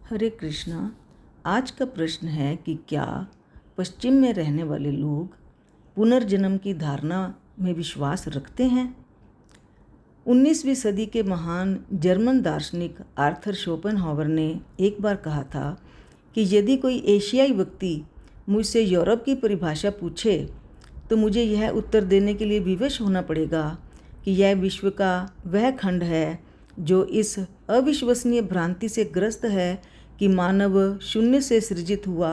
हरे कृष्णा। आज का प्रश्न है कि क्या पश्चिम में रहने वाले लोग पुनर्जन्म की धारणा में विश्वास रखते हैं। 19वीं सदी के महान जर्मन दार्शनिक आर्थर शोपेनहावर ने एक बार कहा था कि यदि कोई एशियाई व्यक्ति मुझसे यूरोप की परिभाषा पूछे तो मुझे यह उत्तर देने के लिए विवश होना पड़ेगा कि यह विश्व का वह खंड है जो इस अविश्वसनीय भ्रांति से ग्रस्त है कि मानव शून्य से सृजित हुआ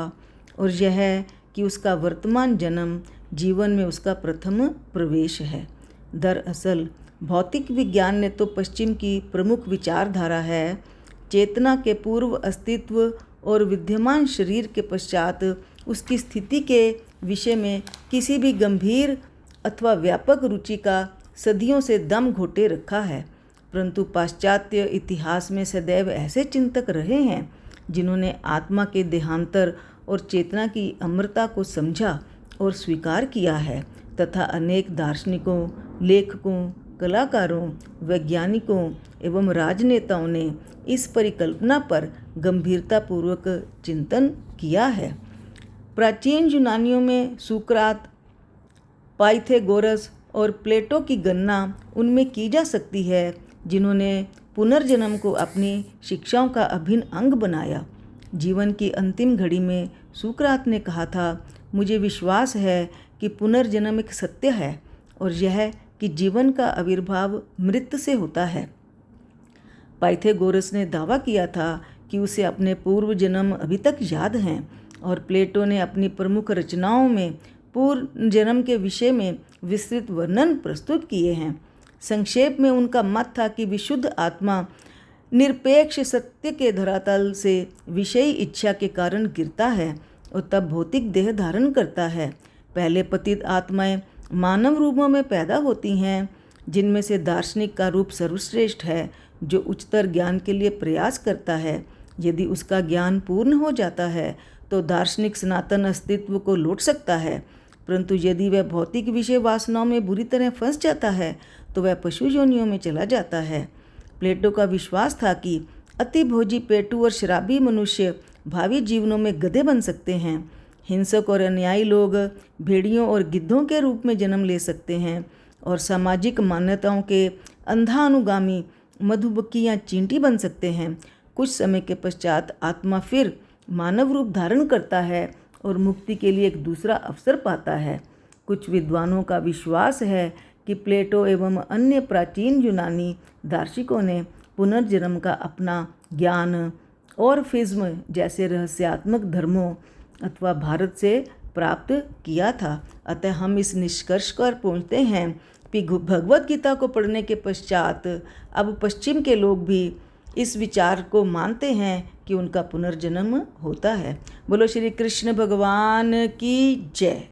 और यह कि उसका वर्तमान जन्म जीवन में उसका प्रथम प्रवेश है। दरअसल भौतिक विज्ञान ने तो पश्चिम की प्रमुख विचारधारा है चेतना के पूर्व अस्तित्व और विद्यमान शरीर के पश्चात उसकी स्थिति के विषय में किसी भी गंभीर अथवा व्यापक रुचि का सदियों से दम घोटे रखा है, परंतु पाश्चात्य इतिहास में सदैव ऐसे चिंतक रहे हैं जिन्होंने आत्मा के देहांतर और चेतना की अमरता को समझा और स्वीकार किया है तथा अनेक दार्शनिकों, लेखकों, कलाकारों, वैज्ञानिकों एवं राजनेताओं ने इस परिकल्पना पर गंभीरतापूर्वक चिंतन किया है। प्राचीन यूनानियों में सुकरात, पाइथागोरस और प्लेटो की गणना उनमें की जा सकती है जिन्होंने पुनर्जन्म को अपनी शिक्षाओं का अभिन्न अंग बनाया। जीवन की अंतिम घड़ी में सुकरात ने कहा था, मुझे विश्वास है कि पुनर्जन्म एक सत्य है और यह कि जीवन का आविर्भाव मृत्यु से होता है। पाइथागोरस ने दावा किया था कि उसे अपने पूर्व जन्म अभी तक याद हैं और प्लेटो ने अपनी प्रमुख रचनाओं में पूर्व जन्म के विषय में विस्तृत वर्णन प्रस्तुत किए हैं। संक्षेप में उनका मत था कि विशुद्ध आत्मा निरपेक्ष सत्य के धरातल से विषयी इच्छा के कारण गिरता है और तब भौतिक देह धारण करता है। पहले पतित आत्माएं मानव रूपों में पैदा होती हैं जिनमें से दार्शनिक का रूप सर्वश्रेष्ठ है जो उच्चतर ज्ञान के लिए प्रयास करता है। यदि उसका ज्ञान पूर्ण हो जाता है तो दार्शनिक सनातन अस्तित्व को लौट सकता है, परंतु यदि वह भौतिक विषय वासनाओं में बुरी तरह फंस जाता है तो वह पशु योनियों में चला जाता है। प्लेटो का विश्वास था कि अतिभोजी, पेटू और शराबी मनुष्य भावी जीवनों में गधे बन सकते हैं। हिंसक और अन्यायी लोग भेड़ियों और गिद्धों के रूप में जन्म ले सकते हैं और सामाजिक मान्यताओं के अंधा अनुगामी मधुमक्खी या चींटी बन सकते हैं। कुछ समय के पश्चात आत्मा फिर मानव रूप धारण करता है और मुक्ति के लिए एक दूसरा अवसर पाता है। कुछ विद्वानों का विश्वास है कि प्लेटो एवं अन्य प्राचीन यूनानी दार्शनिकों ने पुनर्जन्म का अपना ज्ञान और फिज्म जैसे रहस्यात्मक धर्मों अथवा भारत से प्राप्त किया था। अतः हम इस निष्कर्ष पर पहुँचते हैं कि भगवद गीता को पढ़ने के पश्चात अब पश्चिम के लोग भी इस विचार को मानते हैं कि उनका पुनर्जन्म होता है। बोलो श्री कृष्ण भगवान की जय।